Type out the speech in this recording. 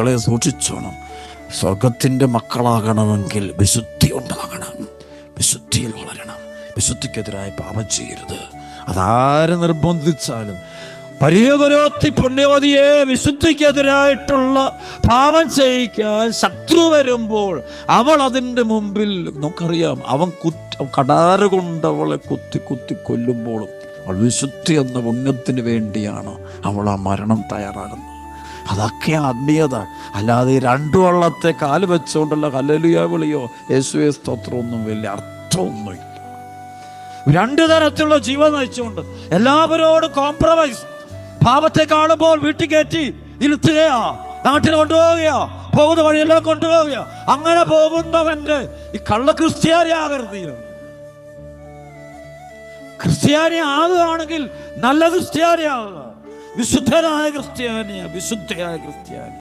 മക്കളെ സൂക്ഷിച്ചോണം. സ്വർഗത്തിൻ്റെ മക്കളാകണമെങ്കിൽ വിശുദ്ധി ഉണ്ടാകണം, വിശുദ്ധിയിൽ വളരണം. വിശുദ്ധിക്കെതിരായി പാപം ചെയ്യരുത്. അതാര് നിർബന്ധിച്ചാലും പരിയപരോത്തി പുണ്യവതിയെ വിശുദ്ധിക്കെതിരായിട്ടുള്ള പാപം ചെയ്യിക്കാൻ ശത്രു വരുമ്പോൾ അവൾ അതിൻ്റെ മുമ്പിൽ നമുക്കറിയാം, അവൻ കടാര കൊണ്ട് അവളെ കുത്തി കൊല്ലുമ്പോഴും അവൾ വിശുദ്ധി എന്ന പുണ്യത്തിന് വേണ്ടിയാണ് അവൾ ആ മരണം തയ്യാറാകുന്നത്. അതൊക്കെ ആത്മീയത. അല്ലാതെ രണ്ടു വള്ളത്തെ കാല് വെച്ചുകൊണ്ടുള്ള ഹല്ലേലൂയ വിളിയോ യേശുവേ സ്തോത്രമൊന്നും വലിയ അർത്ഥമൊന്നുമില്ല. രണ്ടു തരത്തിലുള്ള ജീവൻ നയിച്ചുകൊണ്ട് എല്ലാവരോടും കോംപ്രമൈസ്. പാപത്തെ കാണുമ്പോൾ വീട്ടിൽ കയറ്റി ഇരുത്തുകയാ, നാട്ടിൽ കൊണ്ടുപോവുകയാ, പോകുന്ന വഴിയെല്ലാം കൊണ്ടുപോവുകയാ. അങ്ങനെ പോകുന്നവന്റെ ഈ കള്ള ക്രിസ്ത്യാനി ആകരുത്. ക്രിസ്ത്യാനി ആകുകയാണെങ്കിൽ നല്ല ക്രിസ്ത്യാനി ആകുക, വിശുദ്ധനായ ക്രിസ്ത്യാനിയാ, വിശുദ്ധയായ ക്രിസ്ത്യാനി.